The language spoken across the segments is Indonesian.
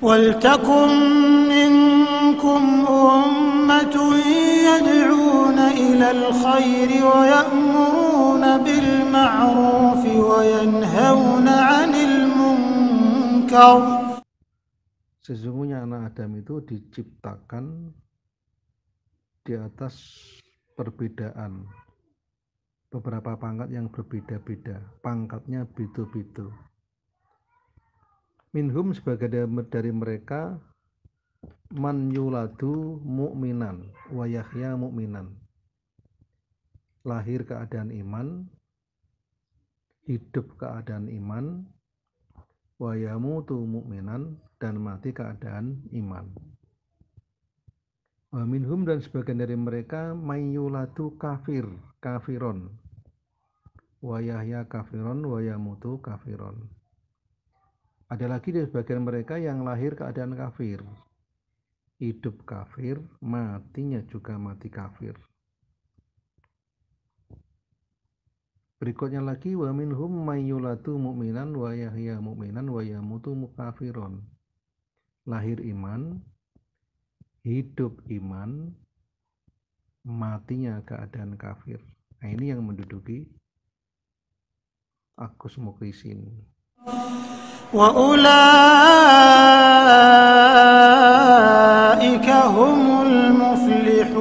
وَلْتَكُنْ مِنْكُمْ أُمَّةٌ يَدْعُونَ إِلَى الْخَيْرِ وَيَأْمُرُونَ بِالْمَعْرُوفِ وَيَنْهَوْنَ عَنِ الْمُنْكَرِ. Sesungguhnya anak Adam itu diciptakan di atas perbedaan, beberapa pangkat yang berbeda-beda, pangkatnya beda-beda. Minhum sebagai dari mereka man yuladu mu'minan wa yahya mu'minan, lahir keadaan iman, hidup keadaan iman, wa yamutu mu'minan, dan mati keadaan iman. Wa minhum, dan sebagian dari mereka may yuladu kafiron wa yahya kafiron wa yamutu kafiron. Ada lagi dari sebagian mereka yang lahir keadaan kafir, hidup kafir, matinya juga mati kafir. Berikutnya lagi wa minhum may yuladu mu'minan wa yahya mu'minan wa yamutu kafiron. Lahir iman, hidup iman, matinya keadaan kafir. Nah, ini yang menduduki Agus Mukrisin. Wa ulaika humul muflihun.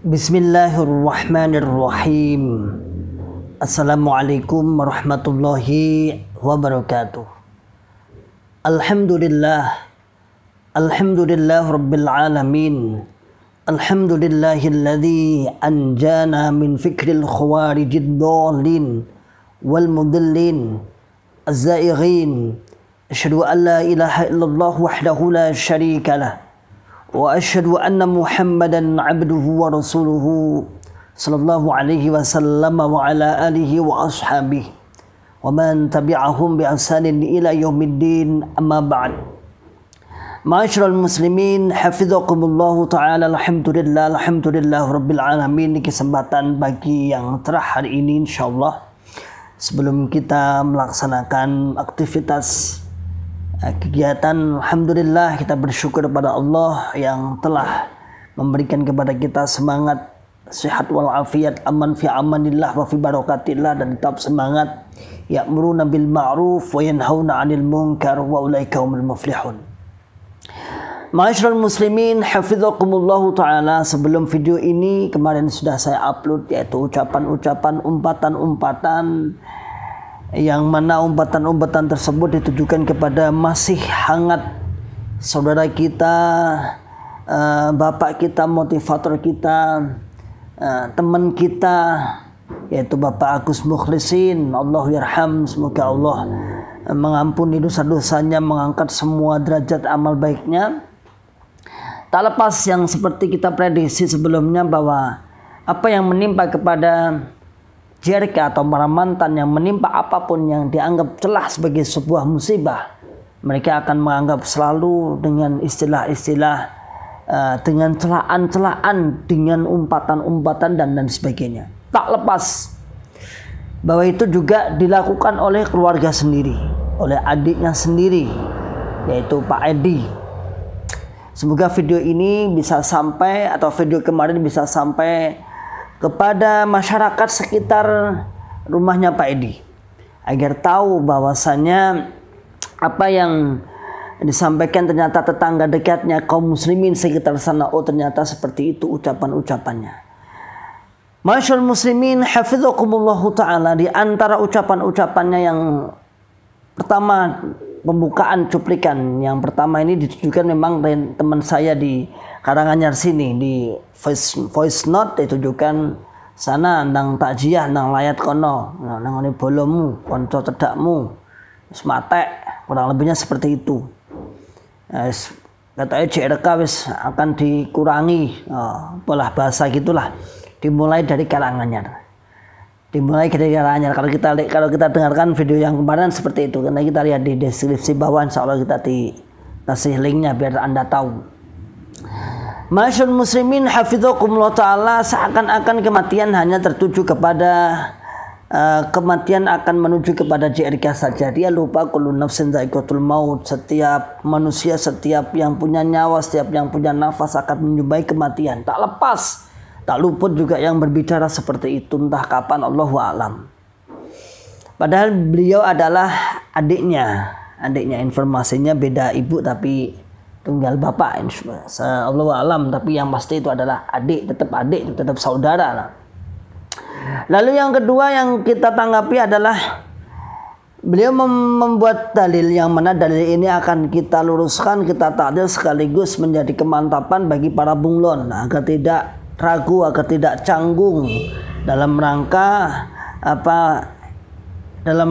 Bismillahirrahmanirrahim. Assalamualaikum warahmatullahi wabarakatuh. Alhamdulillah rabbil alamin. Alhamdulillahilladzi anjana min fikril khawarijid dhalin wal mudillin az-zaighin. Asyhadu an la ilaha illallah wahdahu la syarika lah wa asyhadu anna Muhammadan abduhu wa rasuluhu sallallahu alaihi wasallam wa ala alihi wa ashabihi wa man tabi'ahum bi ihsanin ila yaumiddin, amma ba'd. Ma'asyiral muslimin, hafizakumullahu ta'ala. Alhamdulillah rabbil alamin. Di kesempatan pagi yang cerah hari ini, insyaallah, sebelum kita melaksanakan aktivitas kegiatan, alhamdulillah kita bersyukur kepada Allah yang telah memberikan kepada kita semangat, sehat walafiat, aman fi amanillah wa fi barakatillah, dan tetap semangat ya'muruna bil ma'ruf wa yanhauna 'anil munkar wa ulaika humul muflihun. Ma'asyiral muslimin, hafizakumullahu ta'ala. Sebelum video ini kemarin sudah saya upload, yaitu ucapan-ucapan, umpatan-umpatan, yang mana umpatan-umpatan tersebut ditujukan kepada masih hangat saudara kita, bapak kita, motivator kita, teman kita, yaitu Bapak Agus Mukrisin. Allah yarham, semoga Allah mengampuni dosa-dosanya, mengangkat semua derajat amal baiknya. Tak lepas yang seperti kita prediksi sebelumnya, bahwa apa yang menimpa kepada JRK atau para mantan, yang menimpa apapun yang dianggap celah sebagai sebuah musibah, mereka akan menganggap selalu dengan istilah-istilah, dengan celaan-celaan, dengan umpatan-umpatan dan sebagainya. Tak lepas bahwa itu juga dilakukan oleh keluarga sendiri, oleh adiknya sendiri, yaitu Pak Edi. Semoga video ini bisa sampai, atau video kemarin bisa sampai kepada masyarakat sekitar rumahnya Pak Edi, agar tahu bahwasanya apa yang disampaikan ternyata tetangga dekatnya, kaum muslimin sekitar sana, oh ternyata seperti itu ucapan-ucapannya. Ma'asyiral muslimin, hafizakumullahu ta'ala. Di antara ucapan-ucapannya yang pertama, pembukaan cuplikan yang pertama ini ditujukan memang dari teman saya di Karanganyar sini, di voice note ditujukan sana nang takjiah nang layat kono, nang ngene bolomu, kanca cedakmu wis matek, kurang lebihnya seperti itu. Katanya JRK wis akan dikurangi, pola bahasa gitulah. Dimulai dari Karanganyar. Kalau kita dengarkan video yang kemarin seperti itu, karena kita lihat di deskripsi bawah, insya Allah kita kasih linknya biar Anda tahu. Ma'asyiral muslimin, hafizakumullah ta'ala. Seakan-akan kematian hanya tertuju kepada kematian akan menuju kepada JRK saja. Dia lupa kullu nafsin dha'iqatul maut. Setiap manusia, setiap yang punya nyawa, setiap yang punya nafas akan menjumpai kematian. Tak lepas, tak luput juga yang berbicara seperti itu, entah kapan, Allahu a'lam. Padahal beliau adalah adiknya, informasinya beda ibu tapi tunggal bapak, Allahu a'lam. Tapi yang pasti itu adalah adik, tetap saudara lah. Lalu yang kedua yang kita tanggapi adalah beliau membuat dalil, yang mana dalil ini akan kita luruskan, kita takdir sekaligus menjadi kemantapan bagi para bunglon agar tidak ragu, agar tidak canggung dalam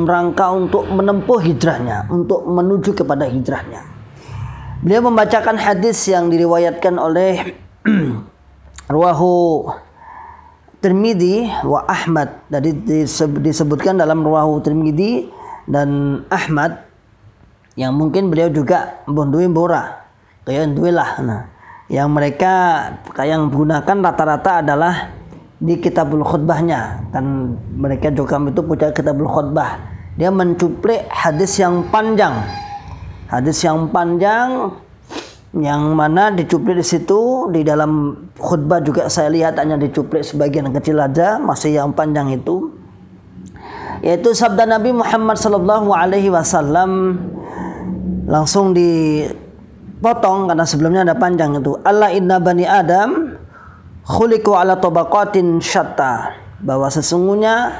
rangka untuk menempuh hijrahnya, untuk menuju kepada hijrahnya. Beliau membacakan hadis yang diriwayatkan oleh Ruwahu Tirmidzi wa Ahmad. Jadi disebutkan dalam Ruwahu Tirmidzi dan Ahmad, yang mungkin beliau juga bondui bora kayak lah. Nah, yang mereka yang gunakan rata-rata adalah di kitabul khutbahnya, kan mereka juga itu punya kitabul khutbah. Dia mencuplik hadis yang panjang, yang mana dicuplik di situ. Di dalam khutbah juga saya lihat hanya dicuplik sebagian kecil aja, masih yang panjang itu, yaitu sabda Nabi Muhammad sallallahu alaihi wasallam. Langsung dipotong karena sebelumnya ada panjang itu. Alla inna bani Adam khuliqu ala tabaqatin syatta, bahwa sesungguhnya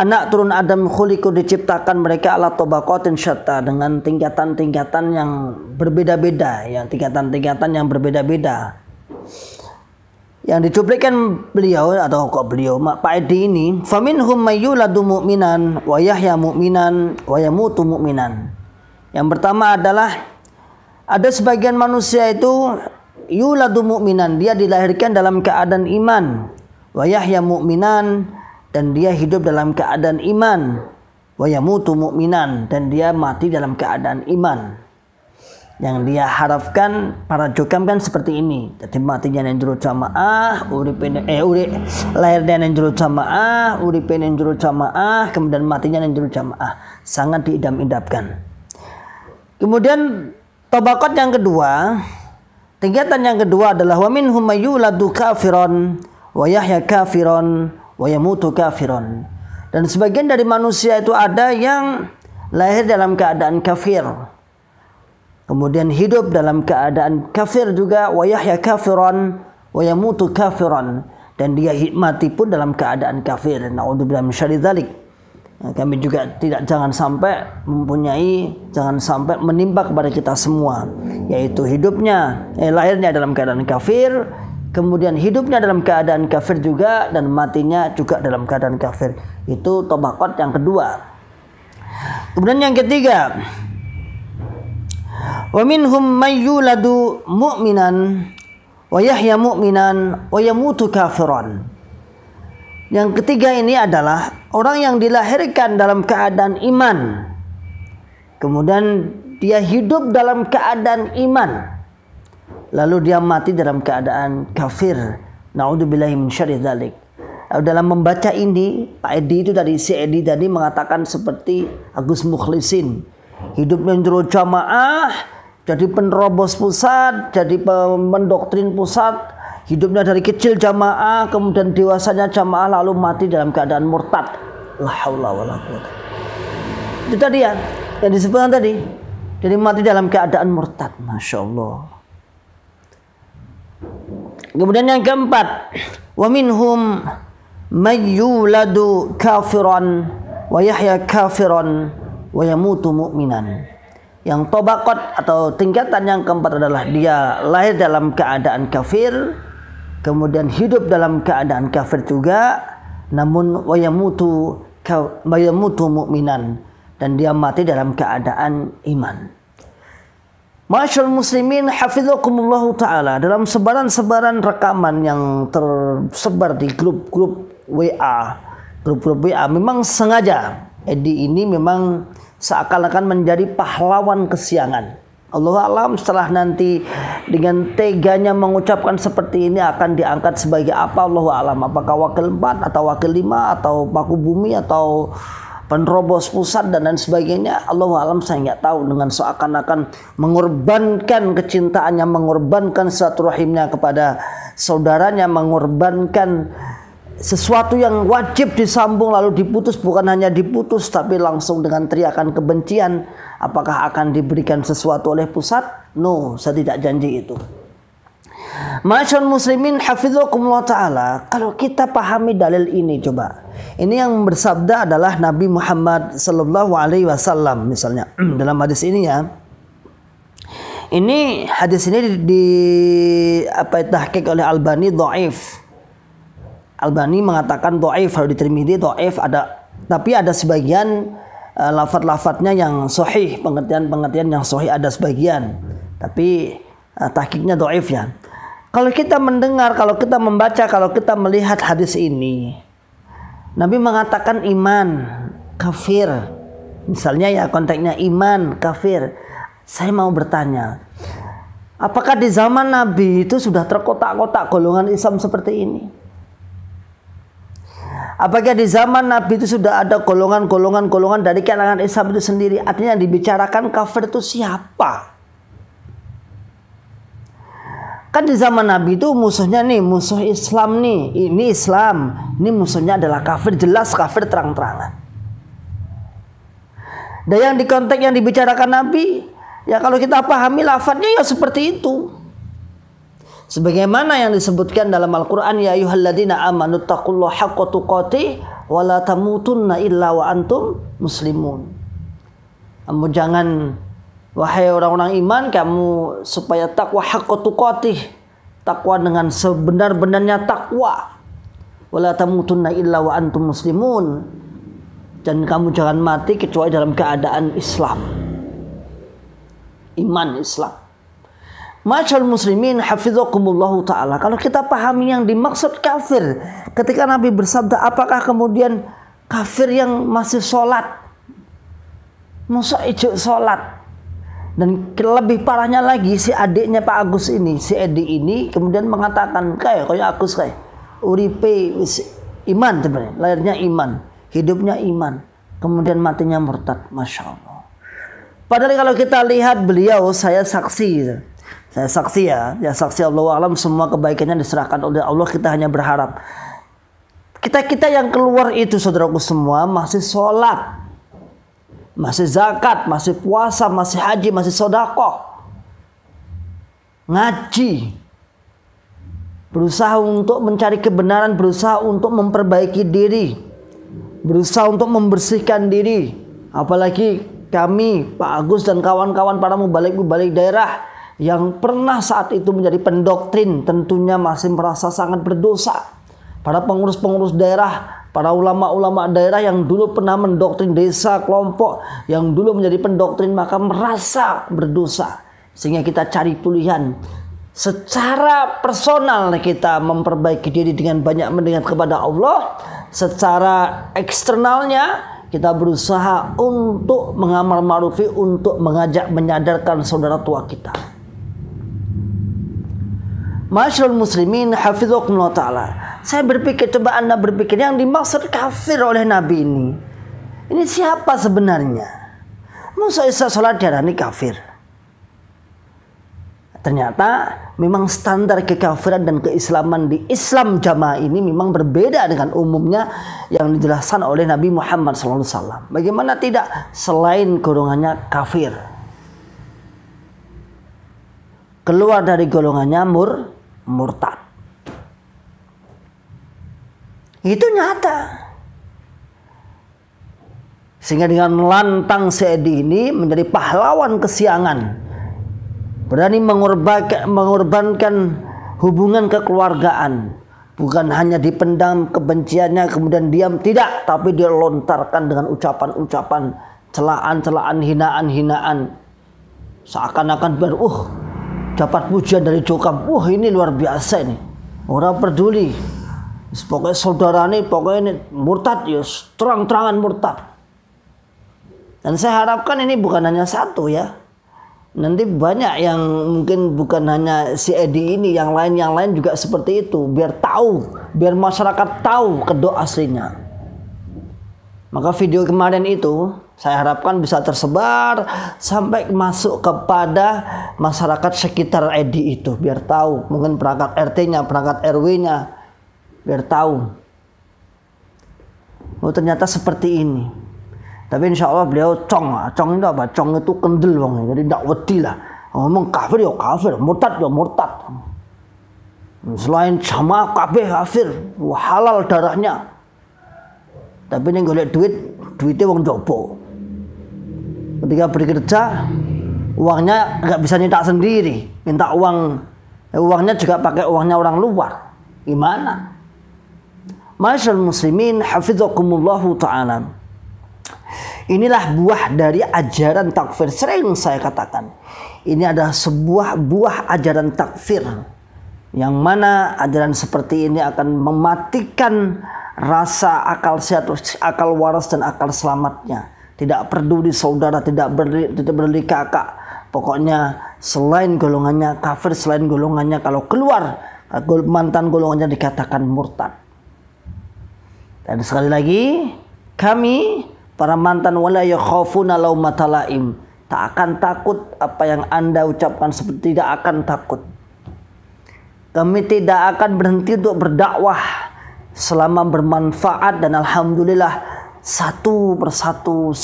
anak turun Adam khuliqu diciptakan mereka ala tabaqatin syatta, dengan tingkatan-tingkatan yang berbeda-beda, Yang dicuplikkan beliau Pak Edi ini, faminhum mayyuladu mu'minan wa yahya mu'minan wa yamutu mu'minan. Yang pertama adalah ada sebagian manusia itu yuladu mu'minan, dia dilahirkan dalam keadaan iman, wa yahya mu'minan, dan dia hidup dalam keadaan iman, wa yamutu mu'minan, dan dia mati dalam keadaan iman. Yang dia harapkan para jokam kan seperti ini. Jadi matinya yang juru jamaah, lahirnya yang juru jamaah, uripe yang juru jamaah, kemudian matinya yang juru jamaah. Sangat diidam-idamkan. Kemudian tabaqat yang kedua, tingkatan yang kedua adalah wa minhum mayyuladu kafiron wa yahya kafiron wa yamutu kafiron. Dan sebagian dari manusia itu ada yang lahir dalam keadaan kafir, kemudian hidup dalam keadaan kafir juga, wa yahya kafiron wa yamutu kafiron, dan dia mati pun dalam keadaan kafir. Na'udzubillah min syarri dzalik. Kami juga jangan sampai menimpa kepada kita semua, yaitu lahirnya dalam keadaan kafir, kemudian hidupnya dalam keadaan kafir juga, dan matinya juga dalam keadaan kafir. Itu tabaqat yang kedua. Kemudian yang ketiga, wa minhum mayyuladu mu'minan wa yahya mu'minan wa yamutu kafiran. Yang ketiga ini adalah orang yang dilahirkan dalam keadaan iman, kemudian dia hidup dalam keadaan iman, lalu dia mati dalam keadaan kafir. Na'udzubillahi min syarri dzalik. Dalam membaca ini, Pak Edi itu tadi, si Edi tadi mengatakan seperti Agus Mukhlisin, hidupnya juru jamaah, jadi penerobos pusat, jadi mendoktrin pusat, hidupnya dari kecil jamaah, kemudian dewasanya jamaah, lalu mati dalam keadaan murtad. La haula wala quwwata. Itu tadi ya, yang disebutkan tadi. Jadi mati dalam keadaan murtad. Masya Allah. Kemudian yang keempat, wa minhum mayyuladu kafiran wa yahya kafiran wa yamutu mu'minan. Yang tabaqat atau tingkatan yang keempat adalah dia lahir dalam keadaan kafir, kemudian hidup dalam keadaan kafir juga, namun wa yamutu mu'minan, dan dia mati dalam keadaan iman. Masyaallah muslimin hafizakumullah ta'ala, dalam sebaran-sebaran rekaman yang tersebar di grup-grup WA, memang sengaja Edi ini memang seakan-akan menjadi pahlawan kesiangan. Allah alam setelah nanti dengan teganya mengucapkan seperti ini akan diangkat sebagai apa, Allah alam. Apakah wakil 4 atau wakil 5 atau paku bumi atau penerobos pusat dan lain sebagainya, Allah alam, saya nggak tahu. Dengan seakan-akan mengorbankan kecintaannya, mengorbankan silaturahimnya kepada saudaranya, mengorbankan sesuatu yang wajib disambung lalu diputus, bukan hanya diputus tapi langsung dengan teriakan kebencian. Apakah akan diberikan sesuatu oleh pusat? No, saya tidak janji itu. Ma'asyiral muslimin hafizakumullah ta'ala, kalau kita pahami dalil ini, coba. Ini yang bersabda adalah Nabi Muhammad sallallahu alaihi wasallam misalnya dalam hadis ini ya. Ini hadis ini tahqiq oleh Albani dhaif. Albani mengatakan dhaif, kalau di Tirmidzi dhaif ada, tapi ada sebagian lafaz-lafaznya yang sahih, pengertian-pengertian yang sahih ada sebagian. Tapi tahqiqnya dhaif ya. Kalau kita mendengar, kalau kita membaca, kalau kita melihat hadis ini, Nabi mengatakan iman, kafir. Misalnya ya konteksnya iman, kafir. Saya mau bertanya, apakah di zaman Nabi itu sudah terkotak-kotak golongan Islam seperti ini? Apakah di zaman Nabi itu sudah ada golongan dari kalangan Islam itu sendiri? Artinya dibicarakan kafir itu siapa? Kan di zaman Nabi itu musuhnya nih, musuh Islam nih, ini Islam, ini musuhnya adalah kafir, jelas kafir terang-terangan. Dan yang di konteks yang dibicarakan Nabi, ya kalau kita pahami lafadznya ya seperti itu. Sebagaimana yang disebutkan dalam Al-Quran, ya ayyuhalladzina amanu taqullaha haqqa tuqatih wa la tamutunna illa wa antum muslimun. Kamu jangan, wahai orang-orang iman, kamu supaya takwa haqqa tuqatih, takwa dengan sebenar-benarnya takwa. Wala tamutunna illa wa antum muslimun. Dan kamu jangan mati kecuali dalam keadaan Islam. Iman Islam. Ma'asyiral muslimin hafizakumullahu ta'ala, kalau kita pahami yang dimaksud kafir ketika Nabi bersabda, apakah kemudian kafir yang masih sholat, musuh ijuk sholat? Dan lebih parahnya lagi, si adiknya Pak Agus ini, si Edi ini kemudian mengatakan, kayak Agus kayak uripe iman, sebenarnya lahirnya iman, hidupnya iman, kemudian matinya murtad. Masya Allah. Padahal kalau kita lihat beliau, saya saksi ya, saksi Allah alam, semua kebaikannya diserahkan oleh Allah. Kita hanya berharap kita yang keluar itu, saudaraku semua, masih sholat, masih zakat, masih puasa, masih haji, masih sedekah, ngaji, berusaha untuk mencari kebenaran, berusaha untuk memperbaiki diri, berusaha untuk membersihkan diri. Apalagi kami, Pak Agus dan kawan-kawan para mubalik daerah yang pernah saat itu menjadi pendoktrin, tentunya masih merasa sangat berdosa. Para pengurus-pengurus daerah, para ulama-ulama daerah yang dulu pernah mendoktrin desa, kelompok yang dulu menjadi pendoktrin, maka merasa berdosa. Sehingga kita cari pilihan secara personal, kita memperbaiki diri dengan banyak mendengar kepada Allah. Secara eksternalnya kita berusaha untuk mengamal ma'rufi, untuk mengajak, menyadarkan saudara tua kita. Ma'asyiral muslimin hafizakumullah ta'ala, saya berpikir, coba Anda berpikir, yang dimaksud kafir oleh Nabi ini siapa sebenarnya? Musa Isa sholat darani kafir. Ternyata memang standar kekafiran dan keislaman di Islam jamaah ini memang berbeda dengan umumnya yang dijelaskan oleh Nabi Muhammad SAW. Bagaimana tidak, selain golongannya kafir, keluar dari golongannya murtad. Itu nyata. Sehingga dengan lantang Saidi ini menjadi pahlawan kesiangan, berani mengorbankan hubungan kekeluargaan, bukan hanya dipendam kebenciannya kemudian diam, tidak, tapi dia lontarkan dengan ucapan-ucapan celaan-celaan, hinaan-hinaan, seakan-akan dapat pujian dari Jokam. Ini luar biasa ini. Orang peduli. Pokoknya saudara ini, pokoknya ini murtad, ya terang-terangan murtad. Dan saya harapkan ini bukan hanya satu ya. Nanti banyak yang mungkin bukan hanya si Edi ini, yang lain juga seperti itu. Biar tahu, biar masyarakat tahu kedok aslinya. Maka video kemarin itu saya harapkan bisa tersebar sampai masuk kepada masyarakat sekitar Edi itu. Biar tahu, mungkin perangkat RT-nya, perangkat RW-nya. Biar tahu. Oh ternyata seperti ini. Tapi insya Allah beliau cong itu apa? Cong itu kendel bang, jadi tidak wedi lah. Ngomong kafir ya kafir, murtad ya murtad. Selain jamaah kafir, halal darahnya. Tapi ini golek duitnya wong jopo. Ketika bekerja, uangnya nggak bisa nyetak sendiri, minta uangnya juga pakai uangnya orang luar. Gimana? Masyaallah muslimin, hafizakumullahu ta'ala. Inilah buah dari ajaran takfir. Sering saya katakan, ini adalah sebuah buah ajaran takfir, yang mana ajaran seperti ini akan mematikan rasa akal sehat, akal waras dan akal selamatnya. Tidak peduli saudara, tidak peduli kakak. Pokoknya selain golongannya kafir, selain golongannya kalau keluar mantan golongannya dikatakan murtad. Dan sekali lagi, kami para mantan wala yakhafuna laumata laim, tak akan takut apa yang Anda ucapkan, seperti tidak akan takut. Kami tidak akan berhenti untuk berdakwah selama bermanfaat, dan alhamdulillah satu persatu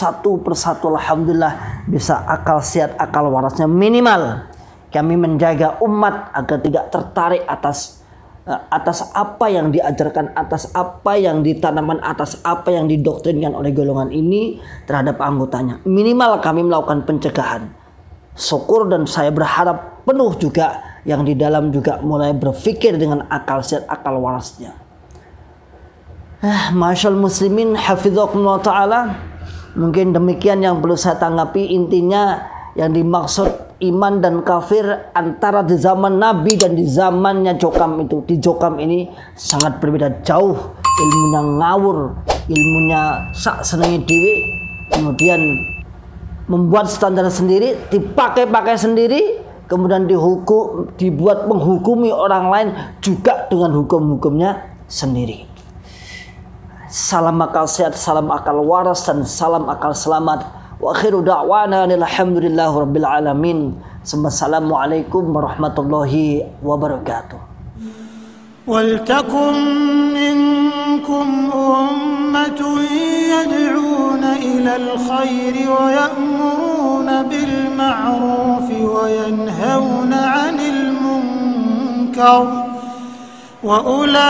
alhamdulillah bisa akal sehat, akal warasnya minimal. Kami menjaga umat agar tidak tertarik atas apa yang diajarkan, atas apa yang ditanamkan, atas apa yang didoktrinkan oleh golongan ini terhadap anggotanya. Minimal kami melakukan pencegahan. Syukur dan saya berharap penuh juga yang di dalam juga mulai berpikir dengan akal sehat, akal warasnya. Masyaallah muslimin, hafizakumullah ta'ala. Mungkin demikian yang perlu saya tanggapi. Intinya yang dimaksud iman dan kafir antara di zaman Nabi dan di zamannya Jokam itu, di Jokam ini sangat berbeda jauh. Ilmunya ngawur, ilmunya sak senengi dewi, kemudian membuat standar sendiri, dipakai sendiri, kemudian dibuat menghukumi orang lain juga dengan hukum-hukumnya sendiri. Salam akal sehat, salam akal waras, dan salam akal selamat. Wa akhiru da'wana alhamdulillahi rabbil alamin. Assalamualaikum warahmatullahi wabarakatuh. Waltakum minkum ummatun yad'una ilal khairi wa ya'muruna bil ma'rufi wa yanhauna 'anil munkar wa ulai